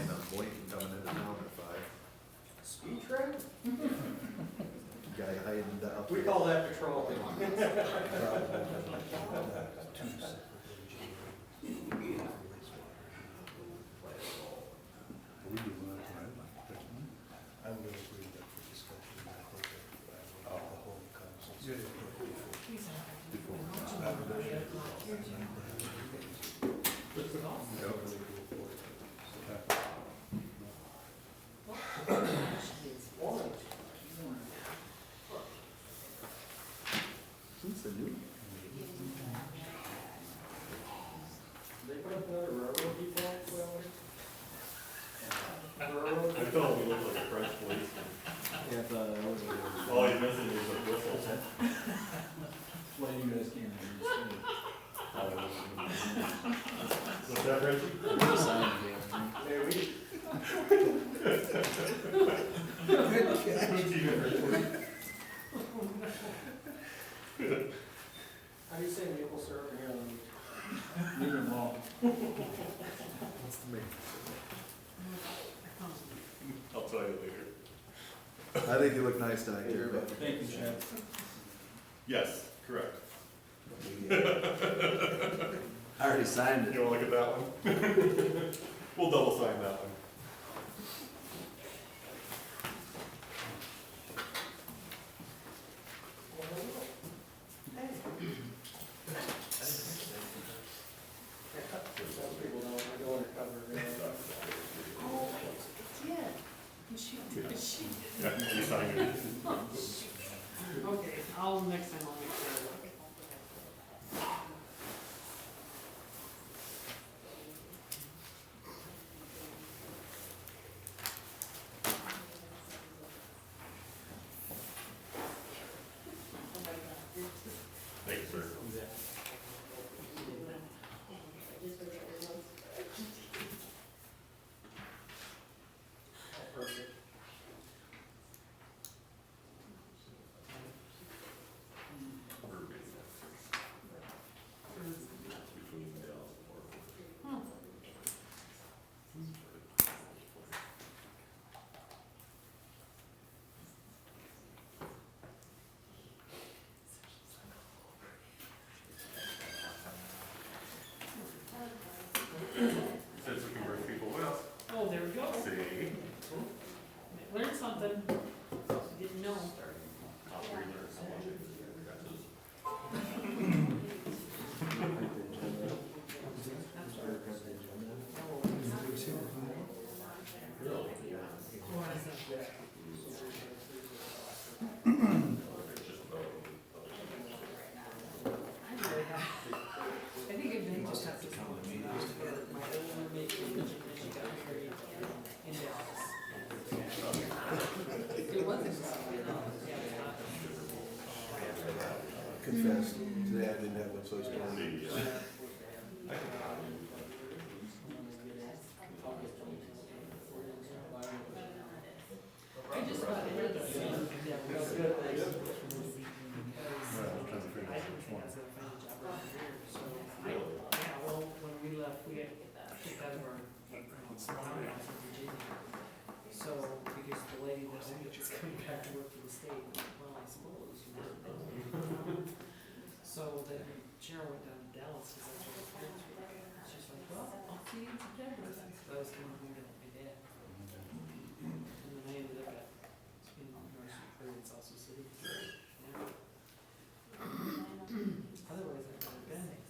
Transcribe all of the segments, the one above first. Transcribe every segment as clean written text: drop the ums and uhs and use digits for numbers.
planning on Boynton coming into town at 5. Speed trap? Guy hiding out. We call that patrolling. I'm gonna bring that for discussion, I think that, the whole council. Since the new. They put up another railroad depot, I felt we looked like a French policeman. Yeah, I thought that was a All he's missing is a whistle. Why you guys can't understand? What's that, Reggie? The sign again. There we, Who's even French? how do you say maple syrup in here? Medium long. What's the main? I'll tell you later. I think you look nice tonight, Jerry. Thank you, Chad. Yes, correct. I already signed You wanna look at that one? We'll double sign that one. Some people don't, I go undercover. Oh, yeah. She. Yeah, you sign it. Okay, I'll, next time I'll make sure I look. Thank you, sir. Perfect. Says we can bring people with us. Oh, there we go. See? Learned something. Didn't know. I'll relearn so much. I think it may just have to come with me. My old roommate from Virginia, she got married in Dallas. It wasn't something, yeah, it's not. Confess, today I didn't have one, so it's going. I just thought it was, yeah, real good. I didn't think I was gonna find a job around here, so yeah, well, when we left, we had kicked out of our small house in Virginia. So, because the lady that was just coming back to work for the state, well, I suppose, you know. So then Cheryl went down to Dallas, because that's where her parents were. She's like, well, I'll see you in September. So I was coming home to help my dad. And then I ended up at, North Superior in South Sioux City. Yeah. Otherwise, I've never been.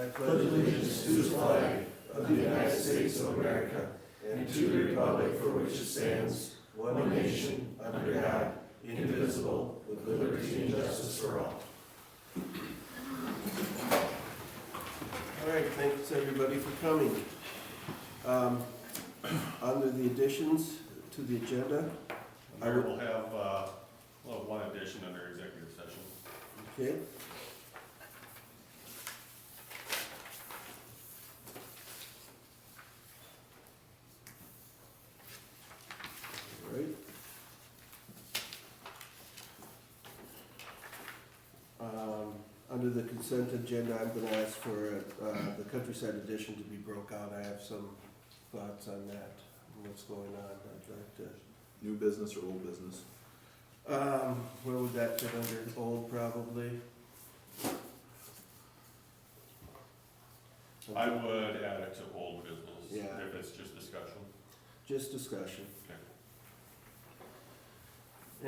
I pledge allegiance to the flag of the United States of America and to the republic for which it stands, one nation, under God, indivisible, with liberty and justice for all. All right, thanks everybody for coming. Under the additions to the agenda, Mayor will have, one addition under executive session. okay? All right. Under the consent agenda, I'm gonna ask for, the countryside edition to be broke out. I have some thoughts on that, and what's going on. I'd like to, New business or old business? where would that fit under? Old, probably? I would add it to old business, Yeah. if it's just discussion. Just discussion. Okay.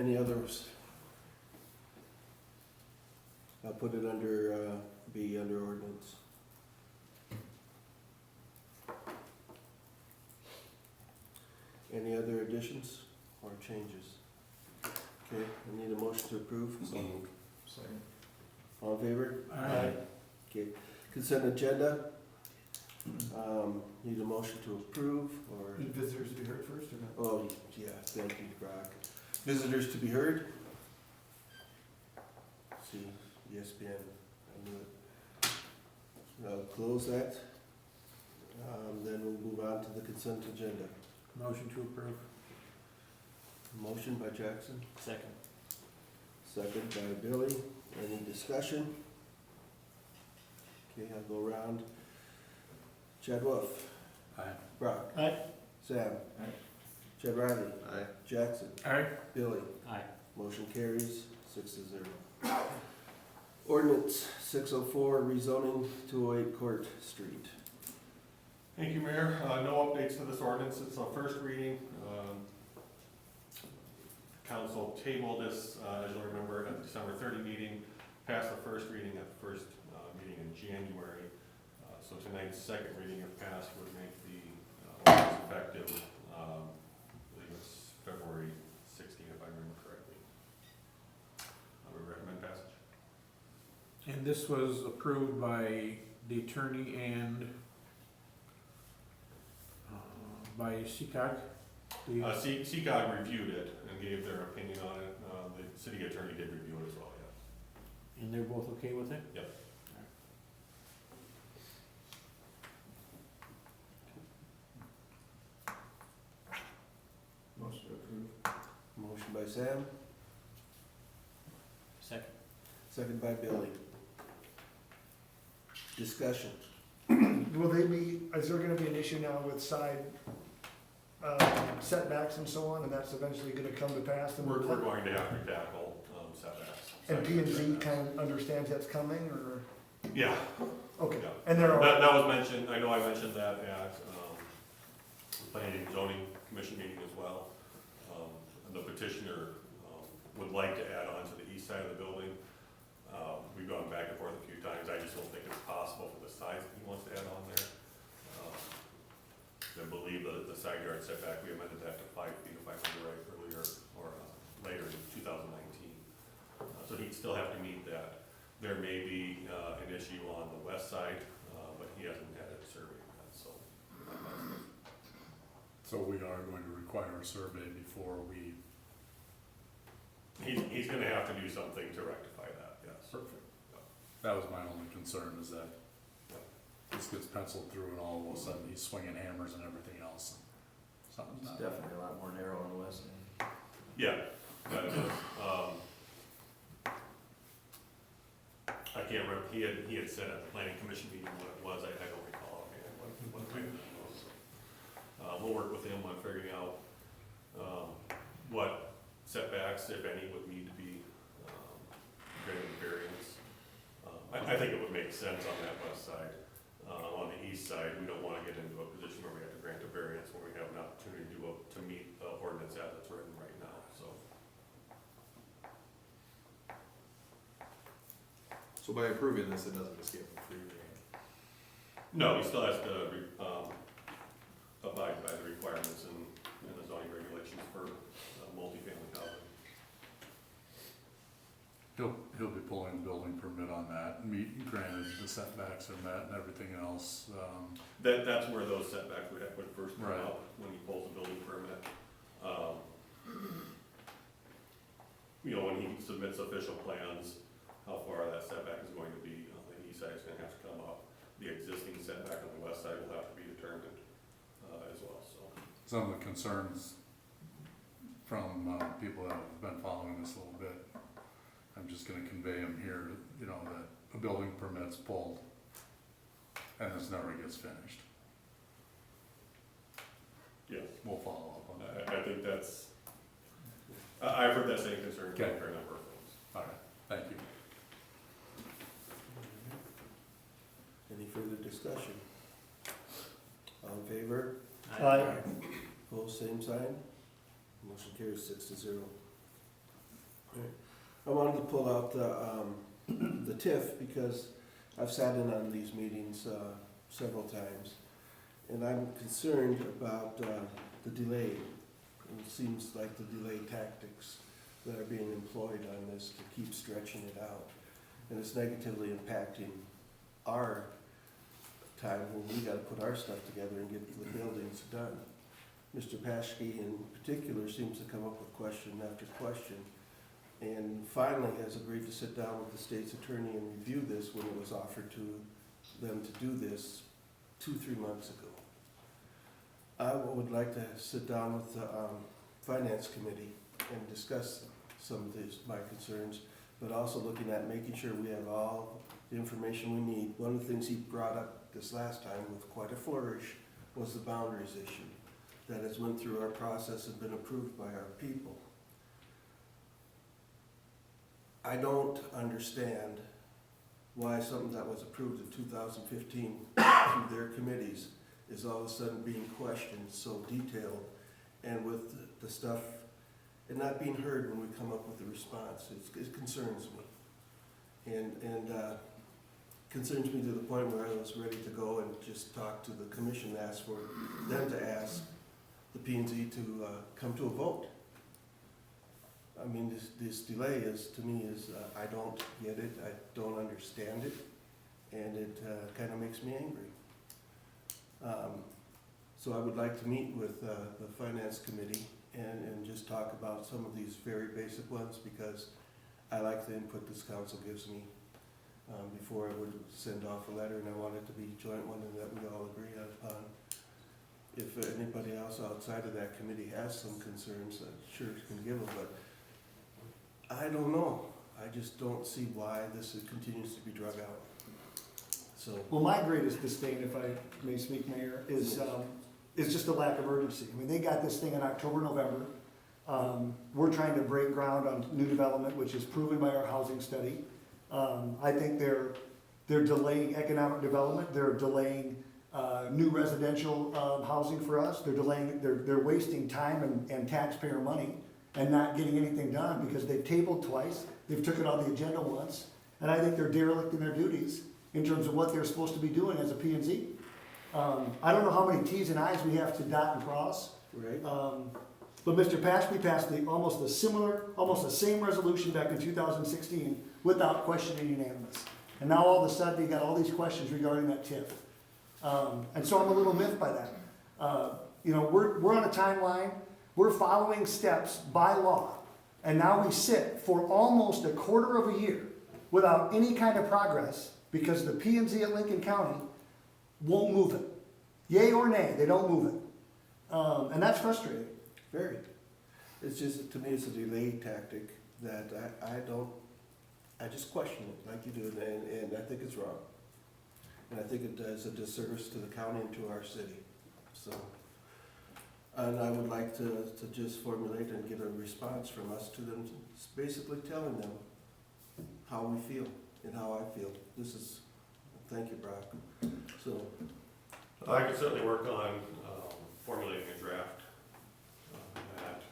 Any others? I'll put it under, B, under ordinance. Any other additions or changes? Okay, I need a motion to approve. So moved. Second. All in favor? Aye. Okay, consent agenda. Need a motion to approve or? Need visitors to be heard first or not? Oh, yeah, thank you, Brock. Visitors to be heard? See, ESPN, I knew it. I'll close that. Then we'll move on to the consent agenda. Motion to approve. Motion by Jackson, Second. second by Billy. Any discussion? Okay, I'll go around. Chad Wolf, Aye. Brock. Aye. Sam. Aye. Chad Riley. Aye. Jackson. Aye. Billy. Aye. Motion carries 6-0. Ordinance 604, rezoning 208 Court Street. Thank you, Mayor. No updates to this ordinance. It's on first reading. Council tabled this, as you'll remember, at the December 30 meeting, passed the first reading at the first meeting in January. So tonight's second reading, if passed, would make the ordinance effective, I believe it's February 16, if I remember correctly. I would recommend passage. And this was approved by the attorney and by CCOG? CCOG reviewed it and gave their opinion on it. The city attorney did review it as well, yes. And they're both okay with it? Yep. Motion to approve. Motion by Sam, Second. second by Billy. Discussion. Will they be, is there gonna be an issue now with side setbacks and so on, and that's eventually gonna come to pass? And We're going to have to tackle setbacks. And P and Z kind of understands that's coming, or, Yeah. okay, Yeah. and they're all, That was mentioned, I know I mentioned that at the planning and zoning commission meeting as well. The petitioner would like to add on to the east side of the building. We've gone back and forth a few times, I just don't think it's possible for the size that he wants to add on there. I believe the side yard setback, we amended that to 5 feet, if I remember right, earlier, or later in 2019. So he'd still have to meet that. There may be an issue on the west side, but he hasn't had it surveyed yet, so. So we are going to require a survey before we. He's gonna have to do something to rectify that, yes. Perfect. That was my only concern, is that this gets penciled through and all of a sudden he's swinging hammers and everything else. Something's It's not. definitely a lot more narrow on the west end. Yeah, that is. I can't remember, he had said at the planning commission meeting what it was, I don't recall, what type of it was. We'll work with him on figuring out, what setbacks, if any, would need to be, granted variance. I think it would make sense on that west side. On the east side, we don't wanna get into a position where we have to grant a variance when we have an opportunity to meet the ordinance as it's written right now, so. So by approving this, it doesn't escape from free reign. No, he still has to, abide by the requirements and the zoning regulations for multifamily housing. He'll be pulling the building permit on that, granted, the setbacks are met and everything else, That's where those setbacks would first come Right. up, when he pulls the building permit. You know, when he submits official plans, how far that setback is going to be, on the east side is gonna have to come up. The existing setback on the west side will have to be determined, as well, so. some of the concerns from, people that have been following this a little bit. I'm just gonna convey them here, you know, that a building permit's pulled and this never gets finished. Yes, We'll follow up on that. I think that's, I've heard that same concern from a Okay. fair number of folks. All right, thank you. Any further discussion? All in favor? Aye. Opposed, same sign. Motion carries 6-0. Alright. I wanted to pull out the TIF because I've sat in on these meetings several times. And I'm concerned about the delay. It seems like the delay tactics that are being employed on this to keep stretching it out. And it's negatively impacting our time when we gotta put our stuff together and get the buildings done. Mr. Paschke in particular seems to come up with question after question, and finally has agreed to sit down with the state's attorney and review this when it was offered to them to do this 2-3 months ago. I would like to sit down with the finance committee and discuss some of these, my concerns, but also looking at making sure we have all the information we need. One of the things he brought up this last time with quite a flourish was the boundaries issue that has went through our process and been approved by our people. I don't understand why something that was approved in 2015 through their committees is all of a sudden being questioned so detailed, and with the stuff and not being heard when we come up with a response. It concerns me. And concerns me to the point where I was ready to go and just talk to the commission, ask for them to ask the P&Z to come to a vote. I mean, this delay is, to me, is, I don't get it, I don't understand it, and it kind of makes me angry. So I would like to meet with the finance committee and just talk about some of these very basic ones, because I like the input this council gives me before I would send off a letter, and I want it to be a joint one and that we all agree upon. If anybody else outside of that committee has some concerns, I sure can give them, but I don't know. I just don't see why this continues to be drug out. So, Well, my greatest disdain, if I may speak, Mayor, is just a lack of urgency. I mean, they got this thing in October, November. We're trying to break ground on new development, which is proven by our housing study. I think they're delaying economic development. They're delaying new residential housing for us. They're wasting time and taxpayer money and not getting anything done because they've tabled twice. They've took it on the agenda once. And I think they're derelict in their duties in terms of what they're supposed to be doing as a P&Z. I don't know how many T's and I's we have to dot and cross. right? But Mr. Paschke passed almost the same resolution back in 2016 without questioning unanimous. And now all of a sudden, you got all these questions regarding that TIF. And so I'm a little miffed by that. We're on a timeline, we're following steps by law, and now we sit for almost a quarter of a year without any kind of progress because the P&Z at Lincoln County won't move it. Yay or nay, they don't move it. And that's frustrating. Very. It's just, to me, it's a delay tactic that I just question it like you do, and I think it's wrong. And I think it does a disservice to the county and to our city. So, and I would like to just formulate and get a response from us to them, basically telling them how we feel and how I feel. Thank you, Brock. So, I could certainly work on formulating a draft that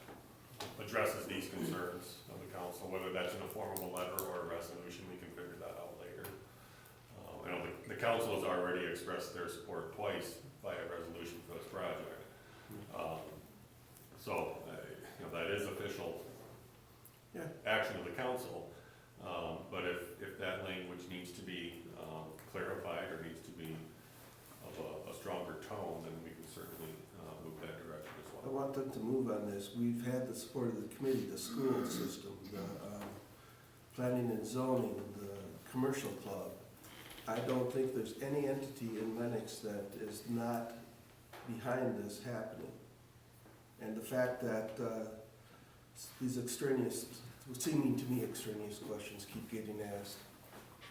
addresses these concerns of the council, whether that's in the form of a letter or a resolution, we can figure that out later. I don't think the council has already expressed their support twice via resolution for this project. So, you know, that is official action of the council. But if that language needs to be clarified or needs to be of a stronger tone, then we can certainly move that direction as I well. want them to move on this. We've had the support of the committee, the school system, the planning and zoning, the commercial club. I don't think there's any entity in Lennox that is not behind this happening. And the fact that these extraneous, seeming to me extraneous questions keep getting asked,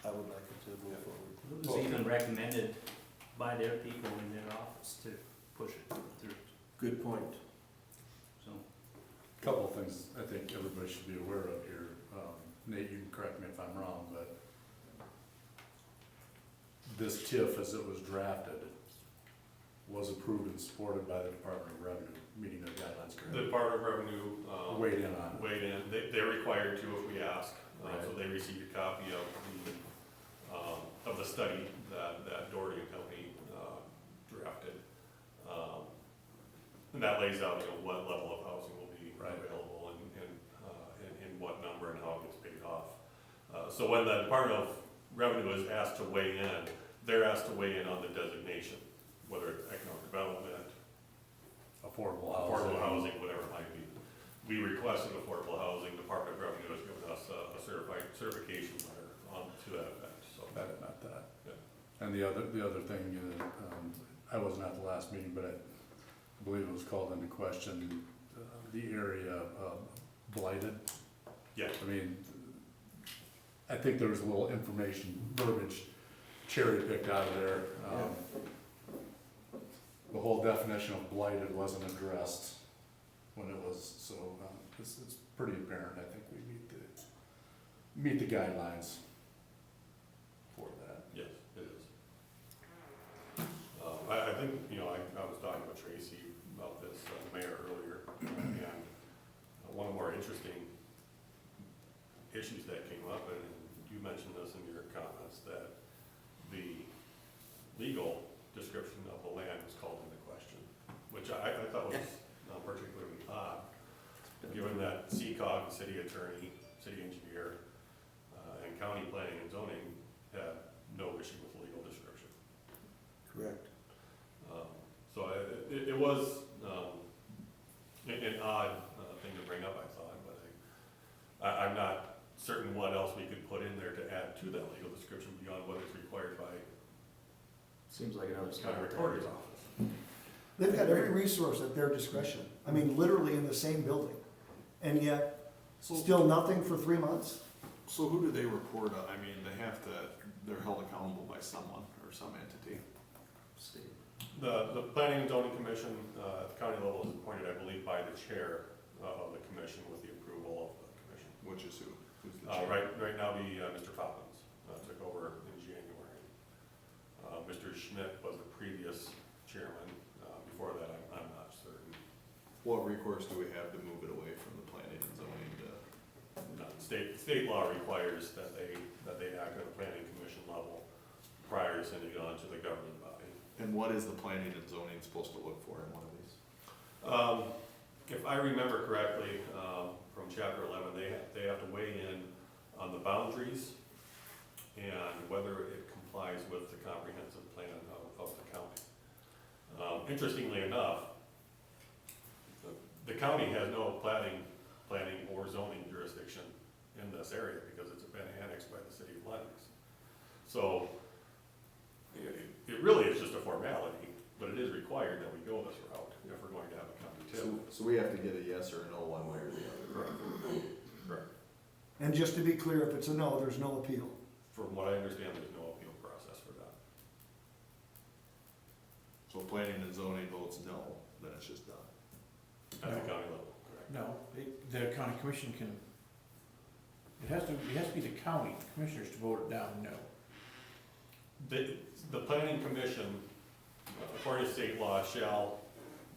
I would like it to move forward. It was even recommended by their people in their office to push it through, Good point. so. Couple of things I think everybody should be aware of here. Nate, you can correct me if I'm wrong, but this TIF as it was drafted was approved and supported by the Department of Revenue, meeting their guidelines, correct? The Department of Revenue Weighed in on it. weighed in. They're required to if we ask. So Right. they received a copy of the study that Doherty and Company drafted. And that lays out, you know, what level of housing will be Right. available and in what number and how it gets paid off. So when the Department of Revenue is asked to weigh in, they're asked to weigh in on the designation, whether it's economic development, Affordable affordable housing, whatever it might be. We requested affordable housing, Department of Revenue has given us a certification letter to that effect, so. That meant that. Yeah. And the other thing, I wasn't at the last meeting, but I believe it was called into question, the area blighted. Yeah. I mean, I think there was a little information verbiage cherry picked out of there. The whole definition of blighted wasn't addressed when it was, so, it's pretty apparent, I think we meet the guidelines for that. Yes, it is. I think, you know, I was talking with Tracy about this, mayor earlier, and one of the more interesting issues that came up, and you mentioned this in your comments, that the legal description of the land was called into question, which I thought was particularly odd, given that CCOG, city attorney, city engineer, and county planning and zoning had no issue with the legal description. Correct. So it was an odd thing to bring up, I thought, but I'm not certain what else we could put in there to add to that legal description beyond what is required by Seems like another the county recorder's office. They've got every resource at their discretion. I mean, literally in the same building. And yet, still nothing for 3 months? So who do they report on? I mean, they're held accountable by someone or some entity. The Planning and Zoning Commission at the county level is appointed, I believe, by the chair of the commission with the approval of the commission. Which is who? Who's the chair? Right now, Mr. Poppins took over in January. Mr. Schmidt was the previous chairman. Before that, I'm not certain. What recourse do we have to move it away from the planning and zoning to? No, state law requires that they act at the planning commission level prior to sending it on to the governing body. And what is the planning and zoning supposed to look for in one of these? If I remember correctly, from chapter 11, they have to weigh in on the boundaries and whether it complies with the comprehensive plan of the county. Interestingly enough, the county has no planning or zoning jurisdiction in this area because it's been annexed by the city of Lennox. So it really is just a formality, but it is required that we go this route if we're going to have a county too. So we have to get a yes or a no one way or the other. Correct. And just to be clear, if it's a no, there's no appeal. From what I understand, there's no appeal process for that. So if planning and zoning votes no, then it's just done. At the county level, correct. No, the county commission can, it has to be the county commissioners to vote it down, no. The planning commission, according to state law, shall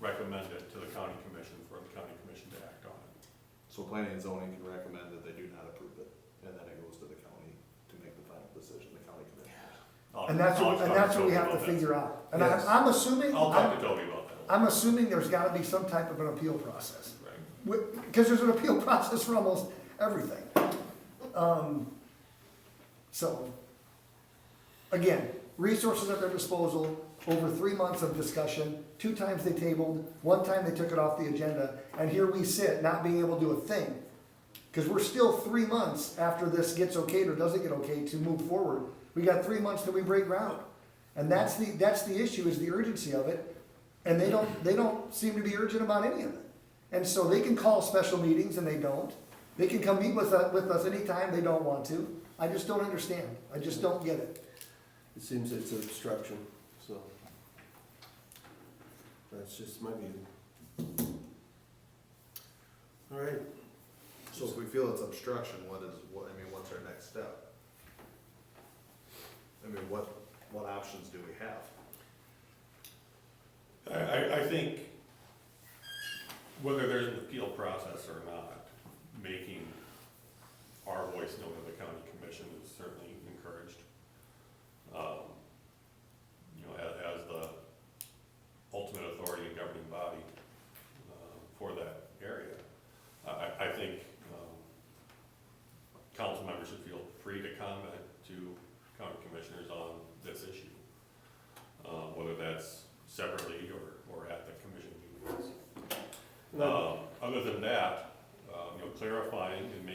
recommend it to the county commission for the county commission to act on it. So planning and zoning can recommend that they do not approve it, and then it goes to the county to make the final decision, the county commissioners. I'll And that's I'll what, and talk that's what we Toby have to about that. figure out. And Yes. I'm assuming, I'll talk to Toby about that. I'm assuming there's gotta be some type of an appeal process. Right. Because there's an appeal process for almost everything. So, again, resources at their disposal, over 3 months of discussion, 2 times they tabled, 1 time they took it off the agenda, and here we sit, not being able to do a thing. Because we're still 3 months after this gets okayed or doesn't get okayed to move forward. We got 3 months till we break ground. And that's the issue, is the urgency of it. And they don't seem to be urgent about any of it. And so they can call special meetings and they don't. They can come meet with us anytime they don't want to. I just don't understand. I just don't get it. It seems it's obstruction, so. That's just my view. All right, So if we feel it's obstruction, what's our next step? I mean, what options do we have? I think whether there's an appeal process or not, making our voice known to the county commission is certainly encouraged. As the ultimate authority and governing body for that area, I think council members should feel free to comment to county commissioners on this issue, whether that's separately or at the commission meetings. Other than that, clarifying and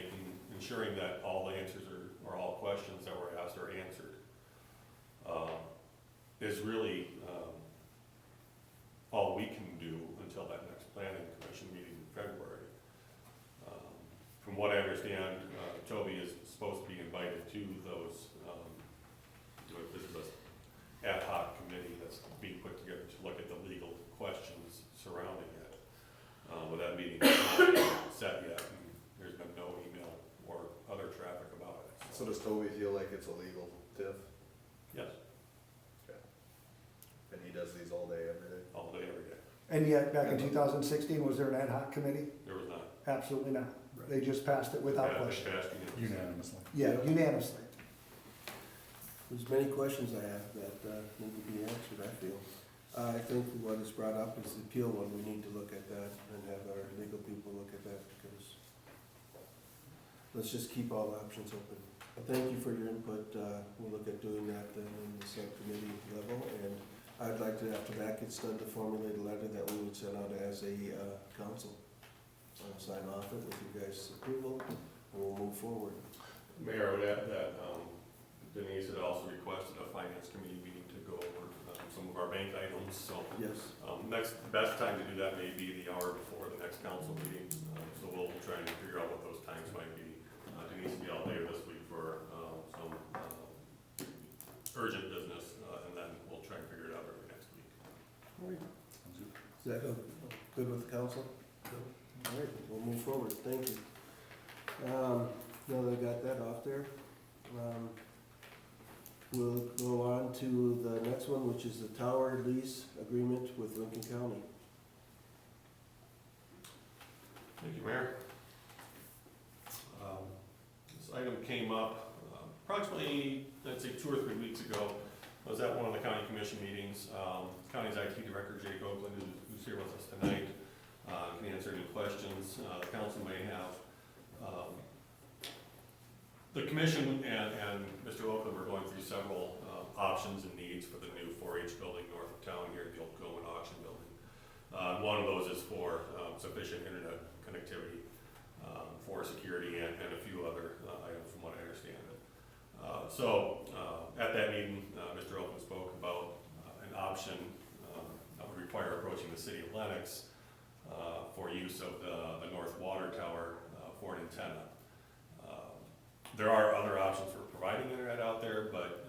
ensuring that all the answers or all questions that were asked are answered, is really all we can do until that next planning commission meeting in February. From what I understand, Toby is supposed to be invited to those, this is an ad hoc committee that's being put together to look at the legal questions surrounding it. With that meeting not set yet, and there's been no email or other traffic about it. So does Toby feel like it's illegal, Tiff? Yes, And he does these all day, every day? all day, every day. And yet, back in 2016, was there an ad hoc committee? There was not. Absolutely not. They just passed it without Yeah, question. they passed Unanimously. Yeah, unanimously. there's many questions I have that need to be answered, I feel. I think what is brought up is the appeal one. We need to look at that and have our legal people look at that, because let's just keep all options open. Thank you for your input. We'll look at doing that then in the subcommittee level, and I'd like to, after that gets done, to formulate a letter that we would send out as a council. Sign off it with you guys' approval, and we'll move forward. Mayor, I would add that Denise had also requested a finance committee meeting to go over some of our bank items, so Yes. best time to do that may be the hour before the next council meeting, so we'll try and figure out what those times might be. Denise will be out there this week for some urgent business, and then we'll try and figure it out early next week. Is that good with the council? All right, we'll move forward, thank you. Now that I got that off there, we'll go on to the next one, which is the tower lease agreement with Lincoln County. Thank you, Mayor. This item came up approximately, I'd say 2 or 3 weeks ago. I was at one of the county commission meetings. County's IT director, Jake Oakland, who's here with us tonight, can answer any questions the council may have. The commission and Mr. Oakland were going through several options and needs for the new 4-H building north of town here at the old Goldman Auction Building. One of those is for sufficient internet connectivity for security and a few other items from what I understand. At that meeting, Mr. Oakland spoke about an option that would require approaching the city of Lennox for use of the north water tower for an antenna. There are other options for providing internet out there, but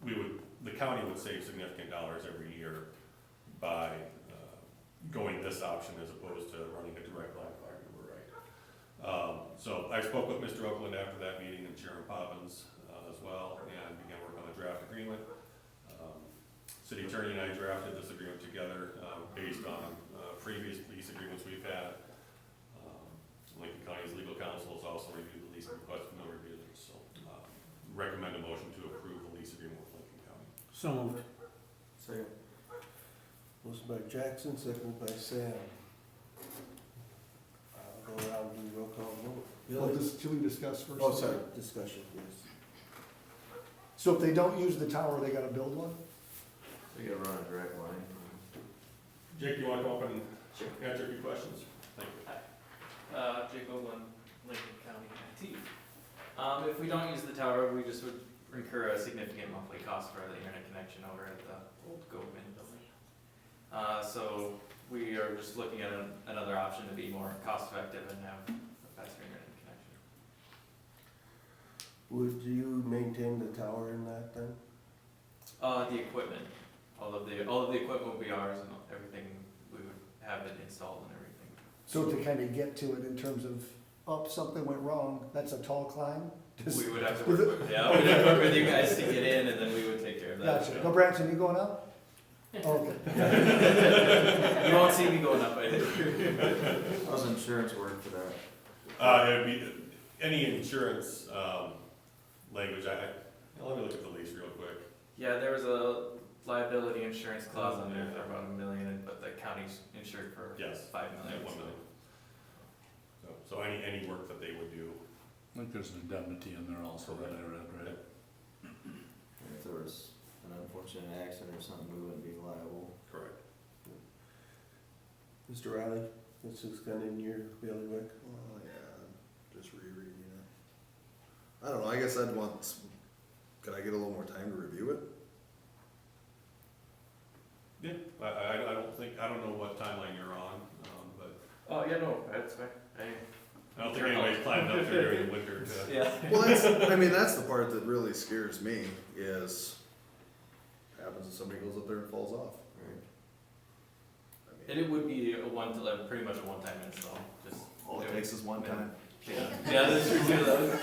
the county would save significant dollars every year by going this option as opposed to running a direct line fiber to the right. So I spoke with Mr. Oakland after that meeting and Sharon Poppins as well, and began working on a draft agreement. City attorney and I drafted this agreement together based on previous lease agreements we've had. Lincoln County's legal counsel has also reviewed the lease request from no revisions, so recommend a motion to approve the lease agreement with So moved. Second. Motion by Jackson, seconded by Sam. Go around and do roll call vote. Well, should we discuss first? Oh, sorry, discussion, please. So if they don't use the tower, they gotta build one? We gotta run a direct line. Jake, you wanna come up and answer a few questions? Thank you. Jake Oakland, Lincoln County IT. If we don't use the tower, we just would incur a significant monthly cost for the internet connection over at the old government building. So we are just looking at another option to be more cost effective and have a faster internet connection. Would you maintain the tower in that then? The equipment, all of the equipment will be ours and everything, we would have it installed and everything. So to kind of get to it in terms of, oh, something went wrong, that's a tall climb? We would have to work with, we'd have to work with you guys to get in and then we would take care of that. Gotcha. No, Branson, you going up? Okay. You won't see me going up, I think. How's insurance work for that? It'd be, any insurance, language, let me look at the lease real quick. Yeah, there was a liability insurance clause on there for about $1 million, but the county's insured for Yes. $5 million. Yeah, 1 million. So any work that they would do, I think there's an indemnity in there also that I read, right? And if there was an unfortunate accident or something, we wouldn't be liable. correct. Mr. Riley, this is kind of in your bailiwick. Well, yeah, just rereading it. I don't know, I guess I'd want, could I get a little more time to review it? Yeah, I don't know what timeline you're on, but Oh, yeah, no, that's fine. I don't think anybody's planning up there during the winter to. Yeah. Well, that's the part that really scares me, is happens if somebody goes up there and falls off. Right. I mean, And it would be pretty much a one-time install, just. all it takes is one time. Yeah, yeah, that's true too, though.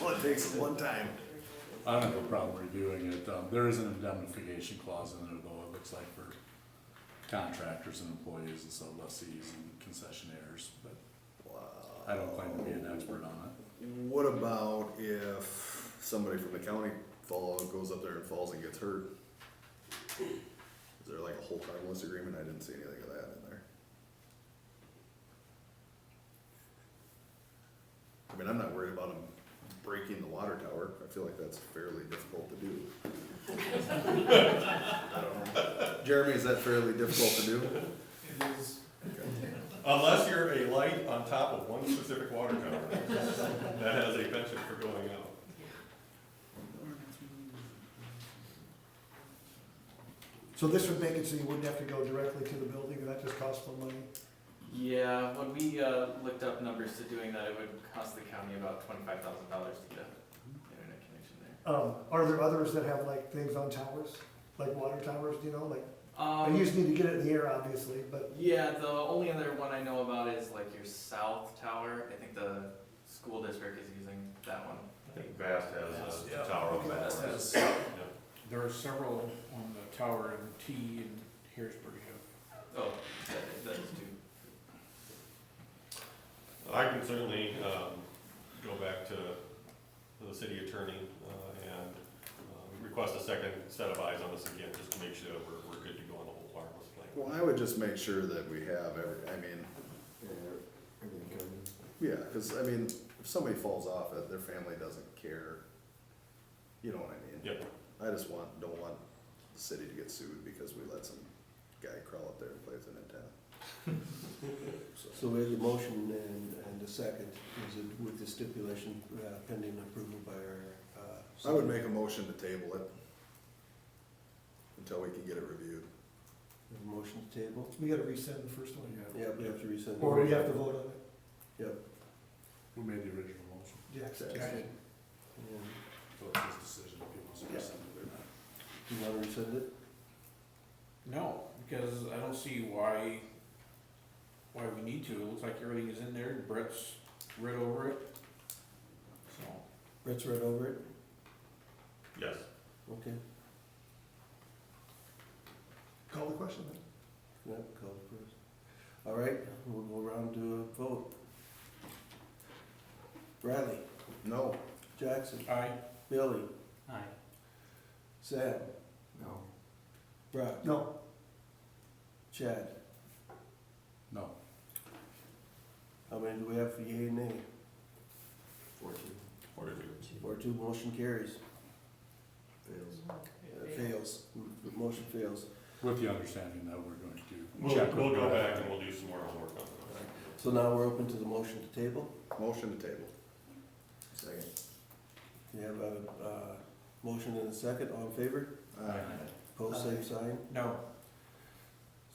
All it takes is one time. I don't have a problem reviewing it. There is an indemnification clause in there though, it looks like for contractors and employees and so lessees and concessionaires, but I don't claim to be an expert on it. What about if somebody from the county goes up there and falls and gets hurt? Is there like a hold harmless agreement? I didn't see anything of that in there. I mean, I'm not worried about them breaking the water tower. I feel like that's fairly difficult to do. I don't know. Jeremy, is that fairly difficult to do? It is. Unless you're a light on top of one specific water tower that has a penchant for going out. So this would make it so you wouldn't have to go directly to the building, and that just costs more money? Yeah, when we looked up numbers to doing that, it would cost the county about $25,000 to get an internet connection there. Are there others that have like things on towers, like water towers, do you know, like, you just need to get it in the air, obviously, but, Yeah, the only other one I know about is like your south tower. I think the school district is using that one. I think Vast has a tower on that. Has- There are several on the tower in T and Harrisburg have. Oh, that is too. I can certainly, go back to the city attorney, and, request a second set of eyes on this again, just to make sure that we're good to go on the whole wireless plan. Well, I would just make sure that we have Everything covered. yeah, cause I mean, if somebody falls off, their family doesn't care. You know what I mean? Yep. I just don't want the city to get sued because we let some guy crawl up there and play with an antenna. So we have the motion and a second, is it with the stipulation pending approval by our, I would make a motion to table it until we can get it reviewed. We have a motion to table? we gotta resend the first one. Yeah, we have to resend. Or we have to vote on it. Yep. Who made the original motion? Jackson. And So it's his decision if he wants to rescind it or not. do you want to resend it? No, because I don't see why we need to. It looks like everything is in there, and Brett's read over it. So, Brett's read over it? Yes. Okay. Call the question then. Yep, call first. All right, we'll go around to a vote. Riley, No, Jackson, aye. Billy, Aye. Sam, No. Brock, No, Chad. No. How many do we have for yea and nay? 14. Or do 4-2, motion carries. Fails. Fails. Motion fails. With the understanding that we're going to we'll, check. we'll with go Brad. back and we'll do some more homework on it. So now we're open to the motion to table. Motion to table. Second. We have a, motion and a second, all in favor? Aye. Post same sign, No.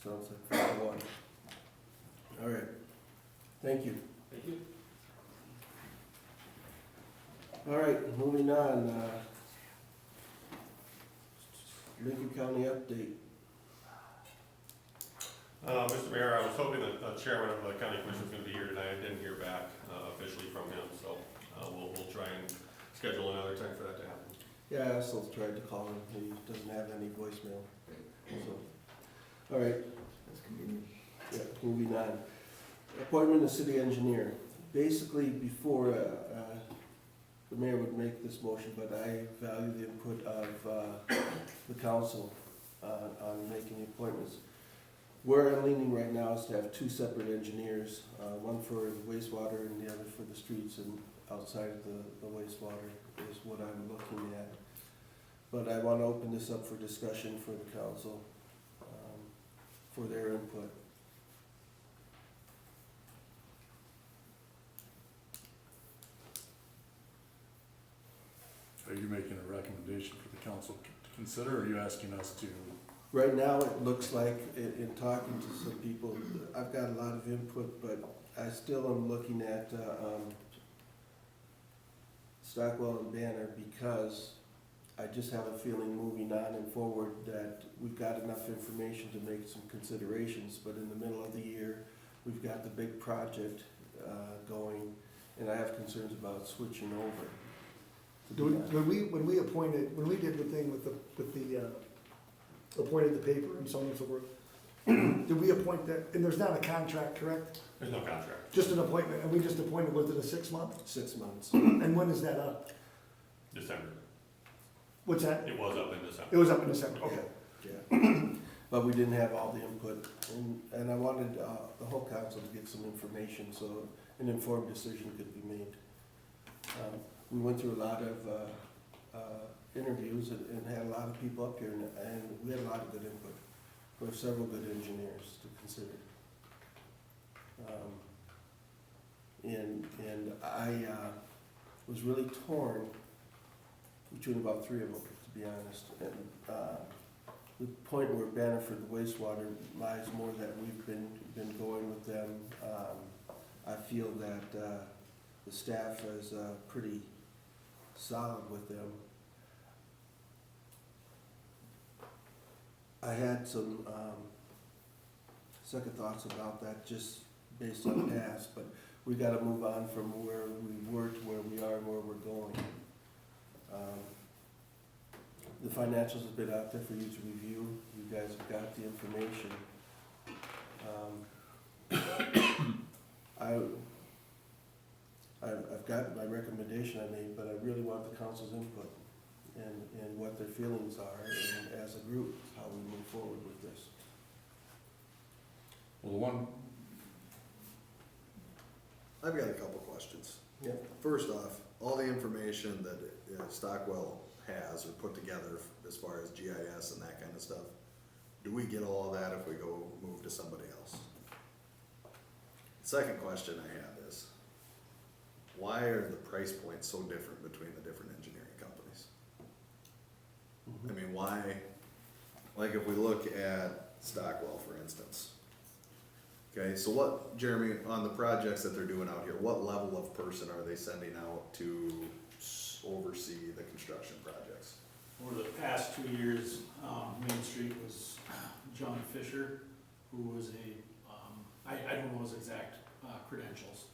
sounds like 5-1. All right, thank you. Thank you. All right, moving on, Lincoln County update. Mr. Mayor, I was hoping that the chairman of the county commission was gonna be here tonight. I didn't hear back, officially from him, so, we'll try and schedule another time for that to happen. Yeah, I also tried to call him, he doesn't have any voicemail, so. All right, That's convenient. yeah, moving on. Appointment of city engineer. Basically, before, the mayor would make this motion, but I value the input of, the council, on making the appointments. Where I'm leaning right now is to have two separate engineers, one for the wastewater and the other for the streets and outside of the wastewater is what I'm looking at. But I want to open this up for discussion for the council, for their input. Are you making a recommendation for the council to consider, or are you asking us to? Right now, it looks like, in talking to some people, I've got a lot of input, but I still am looking at Stockwell and Banner because I just have a feeling moving on and forward that we've got enough information to make some considerations, but in the middle of the year, we've got the big project going, and I have concerns about switching over. when we appointed, when we did the thing with the, appointed the paper and so on and so forth, did we appoint that, and there's not a contract, correct? There's no contract. Just an appointment, and we just appointed, was it a 6 month? 6 months. And when is that up? December. What's that? It was up in December. It was up in December, okay. Yeah. But we didn't have all the input, and I wanted the whole council to get some information so an informed decision could be made. We went through a lot of interviews and had a lot of people up here, and we had a lot of good input. We have several good engineers to consider. And I was really torn between about 3 of them, to be honest. And the point where Banner for the wastewater lies more that we've been going with them. I feel that the staff is pretty solid with them. I had some second thoughts about that just based on past, but we gotta move on from where we were to where we are and where we're going. The financials have been out there for you to review. You guys have got the information. I've got my recommendation I made, but I really want the council's input and what their feelings are, and as a group, how we move forward with this. Well, the one, I've got a couple questions. Yeah. First off, all the information that Stockwell has or put together as far as GIS and that kind of stuff, do we get all of that if we go move to somebody else? Second question I have is, why are the price points so different between the different engineering companies? I mean, why, like if we look at Stockwell, for instance. Okay, so what, Jeremy, on the projects that they're doing out here, what level of person are they sending out to oversee the construction projects? Over the past 2 years, Main Street was John Fisher, who was I don't know his exact credentials,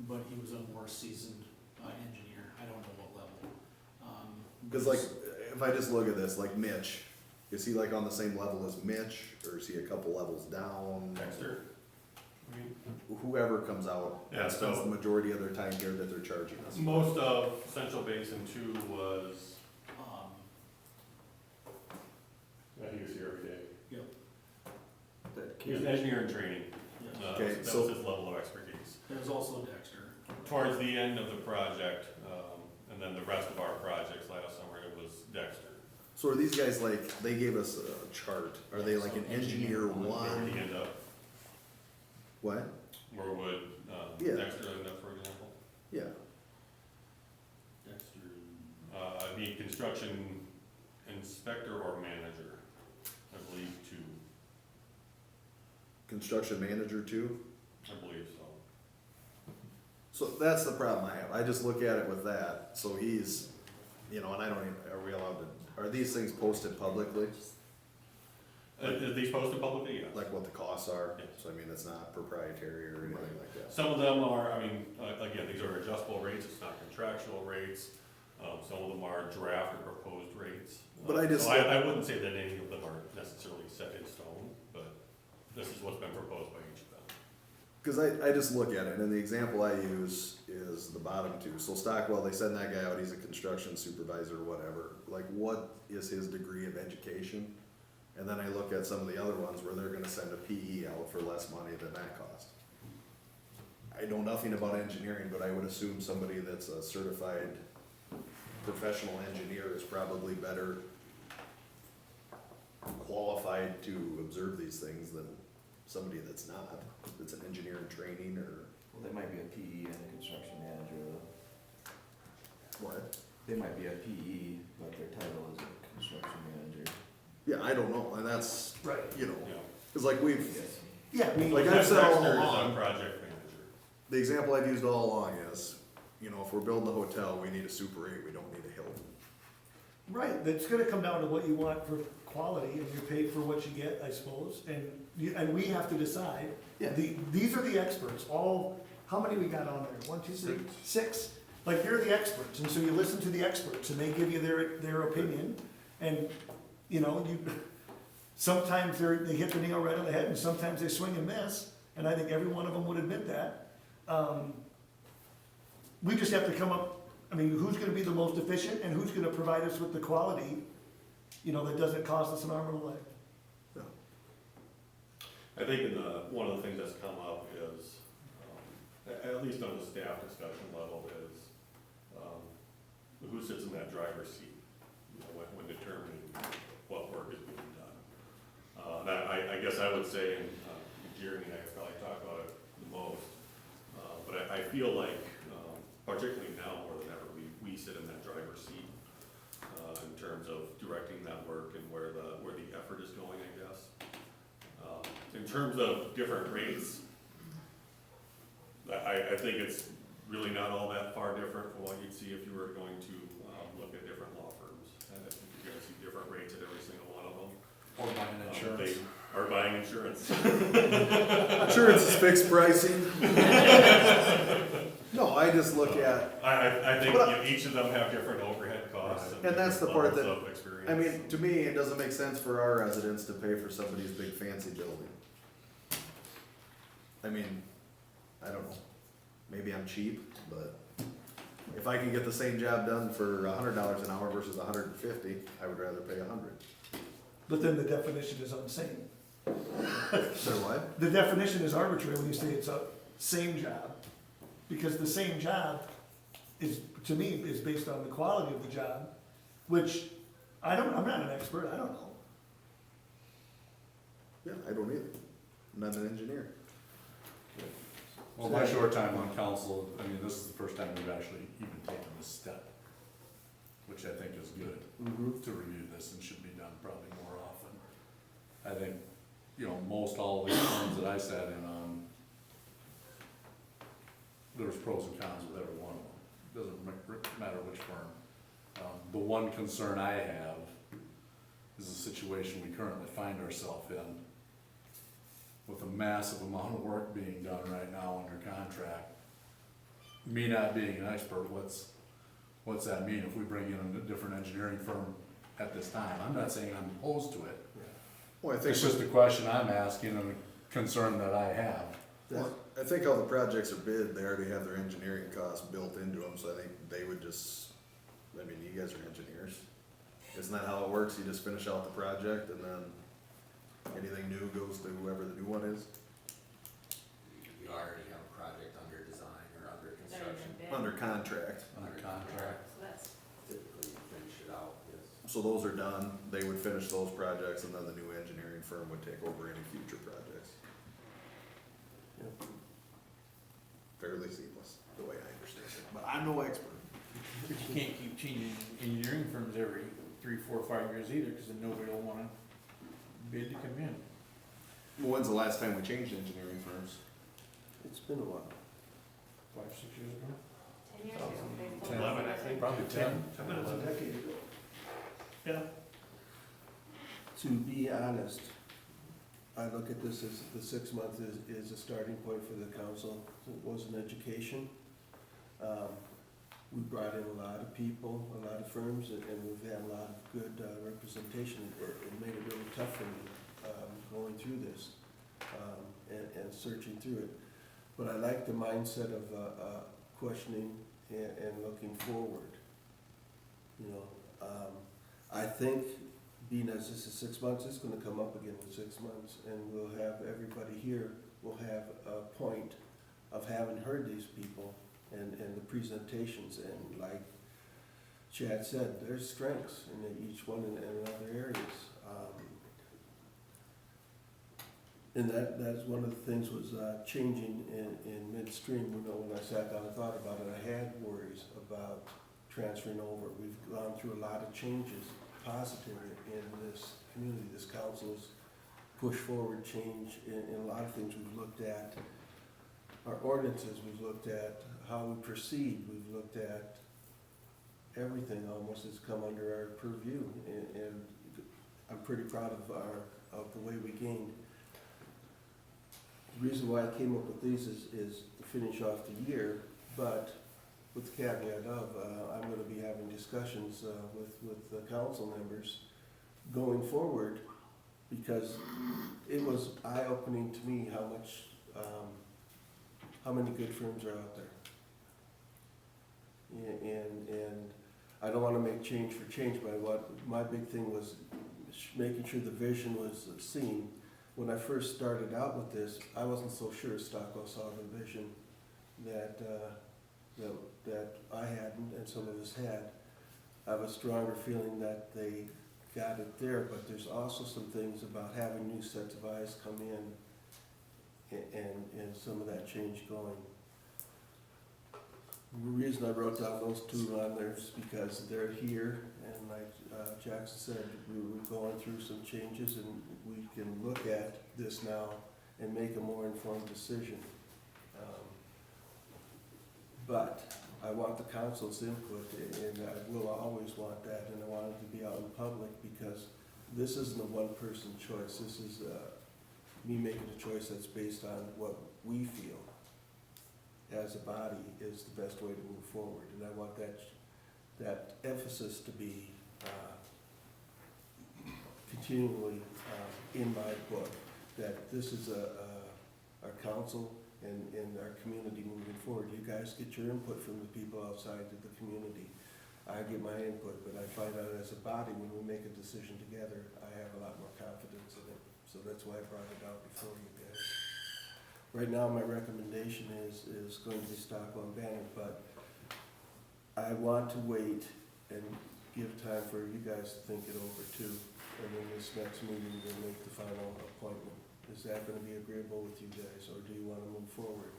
but he was a more seasoned engineer. I don't know what level. Cause like, if I just look at this, like Mitch, is he like on the same level as Mitch, or is he a couple levels down? Dexter? I mean, Whoever comes out, Yeah, that spends so- the majority of their time here that they're charging us. most of Central Basin 2 was, He was engineer in training. Okay, That so- was his level of expertise. There's also Dexter. Towards the end of the project, and then the rest of our projects last summer, it was Dexter. So are these guys like, they gave us a chart, are they like an engineer Where would one? he end up? What? Where would Yeah. Dexter end up, for example? Yeah, The construction inspector or manager, I believe two, construction manager too? I believe so. So that's the problem I have, I just look at it with that, so he's, you know, and I don't even, are we allowed to, are these things posted publicly? Is these posted publicly? Yes. Like what the costs are? Yes. So I mean, it's not proprietary or anything like that. Some of them are, I mean, again, these are adjustable rates, it's not contractual rates. Some of them are draft or proposed rates. But I just- So I wouldn't say that any of them are necessarily set in stone, but this is what's been proposed by each of them. Cause I just look at it, and the example I use is the bottom two. So Stockwell, they send that guy out, he's a construction supervisor or whatever. Like, what is his degree of education? And then I look at some of the other ones where they're gonna send a PE out for less money than that cost. I know nothing about engineering, but I would assume somebody that's a certified professional engineer is probably better qualified to observe these things than somebody that's not, that's an engineer in training or Well, they might be a PE and a construction manager though. what. They might be a PE, but their title is a construction manager. Yeah, I don't know, and that's, Right. you know, You know, cause like we've, Yes. Yeah, I mean, like I've said all Dexter is a along, project manager. the example I've used all along is, you know, if we're building a hotel, we need a Super 8, we don't need a Hilton. right, it's gonna come down to what you want for quality, and you're paid for what you get, I suppose, and we have to decide. Yeah. These are the experts, all, how many we got on there? 1, 2, 3, 6? Like, they're the experts, and so you listen to the experts, and they give you their opinion, and, you know, sometimes they hit the nail right on the head, and sometimes they swing and miss, and I think every one of them would admit that. We just have to come up, I mean, who's gonna be the most efficient, and who's gonna provide us with the quality, you know, that doesn't cost us an arm and a leg. I think one of the things that's come up is, at least on the staff discussion level, is who sits in that driver's seat, you know, when determining what work is being done. I guess I would say, and Jeremy and I could probably talk about it the most, but I feel like, particularly now more than ever, we sit in that driver's seat in terms of directing that work and where the effort is going, I guess. In terms of different rates, I think it's really not all that far different from what you'd see if you were going to look at different law firms. And I think you're gonna see different rates at every single one of them. Or buying insurance. Or buying insurance. Insurance is fixed pricing. No, I just look at, I think But you know, each of them have different overhead costs. And that's the part levels that- of experience. I mean, to me, it doesn't make sense for our residents to pay for somebody's big fancy building. I mean, I don't know, maybe I'm cheap, but if I can get the same job done for $100 an hour versus $150, I would rather pay $100. But then the definition is insane. So what? The definition is arbitrary when you say it's a same job, because the same job is, to me, is based on the quality of the job, which I'm not an expert, I don't know. Yeah, I don't either. I'm not an engineer. Well, my short time on council, I mean, this is the first time we've actually even taken this step, which I think is good to review this and should be done probably more often. I think, you know, most all the firms that I sat in on, there was pros and cons with every one of them. Doesn't matter which firm. The one concern I have is the situation we currently find ourselves in, with a massive amount of work being done right now under contract. Me not being an expert, what's that mean if we bring in a different engineering firm at this time? I'm not saying I'm opposed to it. Well, I think, It's just a question I'm asking and a concern that I have. well, I think all the projects are bid, they already have their engineering costs built into them, so I think they would just, I mean, you guys are engineers. Isn't that how it works? You just finish out the project and then Anything new goes to whoever the new one is, You already have a project under design or under construction, under contract. Under contract. So that's typically you finish it out, yes. So those are done, they would finish those projects, and then the new engineering firm would take over any future projects. Fairly seamless, the way I understand it, but I'm no expert. But you can't keep changing engineering firms every 3, 4, 5 years either, cause then nobody will wanna bid to come in. Well, when's the last time we changed engineering firms? It's been a while. 5, 6 years ago. 10 years ago. 11, I think. Probably 10. That was a decade ago. Yeah. To be honest, I look at this as the 6 months is a starting point for the council. It was an education. We brought in a lot of people, a lot of firms, and we've had a lot of good representation. It made it really tough for me going through this and searching through it. But I like the mindset of questioning and looking forward. You know, I think being as this is 6 months, it's gonna come up again in 6 months, and we'll have, everybody here will have a point of having heard these people and the presentations, and like Chad said, there's strengths in each one in other areas. And that's one of the things was changing in midstream. You know, when I sat down and thought about it, I had worries about transferring over. We've gone through a lot of changes, positive in this community. This council's pushed forward change in a lot of things we've looked at. Our ordinances, we've looked at how we proceed, we've looked at everything almost has come under our purview, and I'm pretty proud of the way we gained. The reason why I came up with these is to finish off the year, but with the caveat of, I'm gonna be having discussions with the council members going forward, because it was eye-opening to me how many good firms are out there. And I don't wanna make change for change, but my big thing was making sure the vision was seen. When I first started out with this, I wasn't so sure Stockwell saw the vision that I had and some of us had. I have a stronger feeling that they got it there, but there's also some things about having new sets of eyes come in and some of that change going. The reason I wrote down those two on there is because they're here, and like Jackson said, we're going through some changes, and we can look at this now and make a more informed decision. But I want the council's input, and I will always want that, and I want it to be out in public, because this isn't a one-person choice. This is me making a choice that's based on what we feel as a body is the best way to move forward. And I want that emphasis to be continually in my book, that this is our council and our community moving forward. You guys get your input from the people outside of the community. I get my input, but I find out as a body, when we make a decision together, I have a lot more confidence in it. So that's why I brought it out before you guys. Right now, my recommendation is going to be Stockwell and Banner, but I want to wait and give time for you guys to think it over too. And then this next meeting, we'll make the final appointment. Is that gonna be agreeable with you guys, or do you wanna move forward?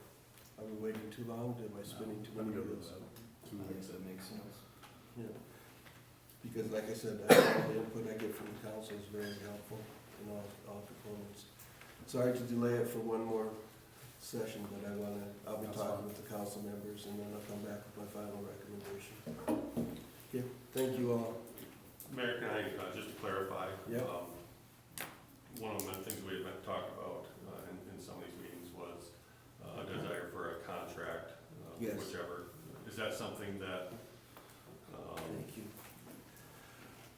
Are we waiting too long? Am I spinning too many wheels? 2 weeks, that makes sense. Yeah. Because like I said, the input I get from the council is very helpful in all components. Sorry to delay it for one more session, but I'll be talking with the council members, and then I'll come back with my final recommendation. Okay, thank you all. Mayor, can I, just to clarify? Yep. One of the things we had talked about in some of these meetings was a desire for a contract, Yes. whichever. Is that something that, Thank you.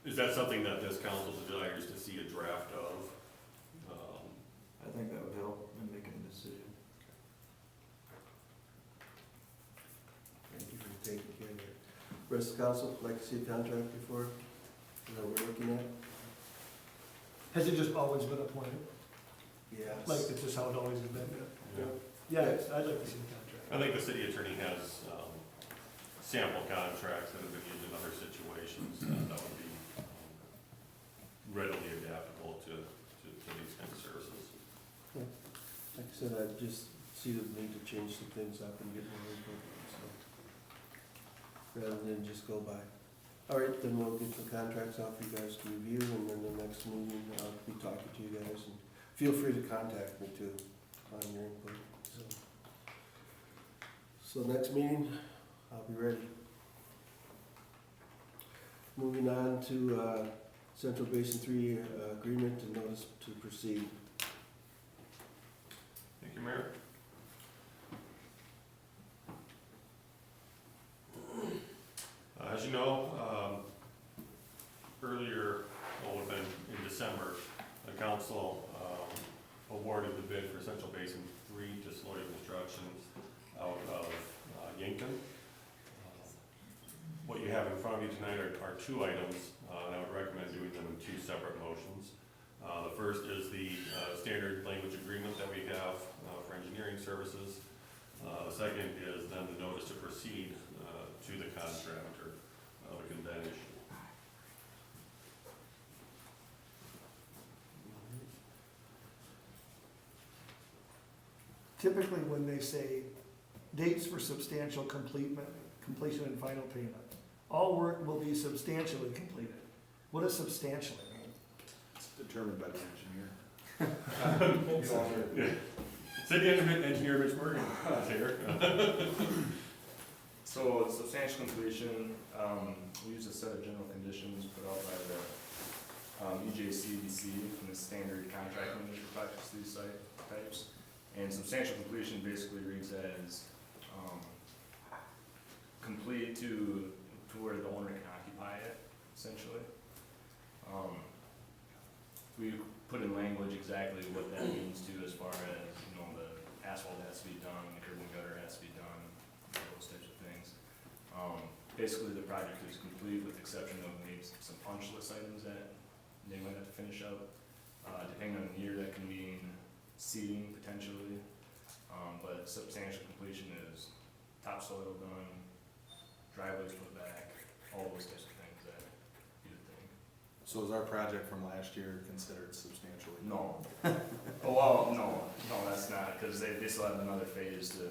is that something that this council desires to see a draft of? I think that would help in making a decision. Thank you for taking care of it. Rest of the council, like to see a contract before, is that what we're looking at? Has it just always been appointed? Yes. Like, it's just how it always has been? Yeah. Yeah, I'd like to see the contract. I think the city attorney has, sample contracts that have been used in other situations, that would be readily adaptable to these kind of services. Like I said, I just see the need to change some things up and get more input, so. Rather than just go by. All right, then we'll get some contracts out for you guys to review, and then the next meeting, I'll be talking to you guys, and feel free to contact me too on your input, so. So next meeting, I'll be ready. Moving on to, Central Basin 3 agreement and notice to proceed. Thank you, Mayor. As you know, earlier, well, it would have been in December, the council awarded the bid for Central Basin 3 to Sloy Constructions out of Yankton. What you have in front of you tonight are two items, and I would recommend doing them in two separate motions. The first is the standard language agreement that we have for engineering services. The second is then the notice to proceed to the contractor, the condemned issue. Typically, when they say dates for substantial completion and final payment, all work will be substantially completed. What does substantially mean? It's determined by the engineer. City engineer Rich Morgan is here. So substantial completion, we use a set of general conditions put out by the EJCDC from the standard contract language for projects of these site types. And substantial completion basically reads as complete to where the owner can occupy it, essentially. We put in language exactly what that means too, as far as, you know, the asphalt has to be done, the curb and gutter has to be done, those types of things. Basically, the project is complete with the exception of maybe some punch list items that they might have to finish up. Depending on the year, that can mean seeding potentially, but substantial completion is topsoil done, driveways put back, all those types of things that you would think. So is our project from last year considered substantially? No. Oh, well, no, that's not, because they still have another phase to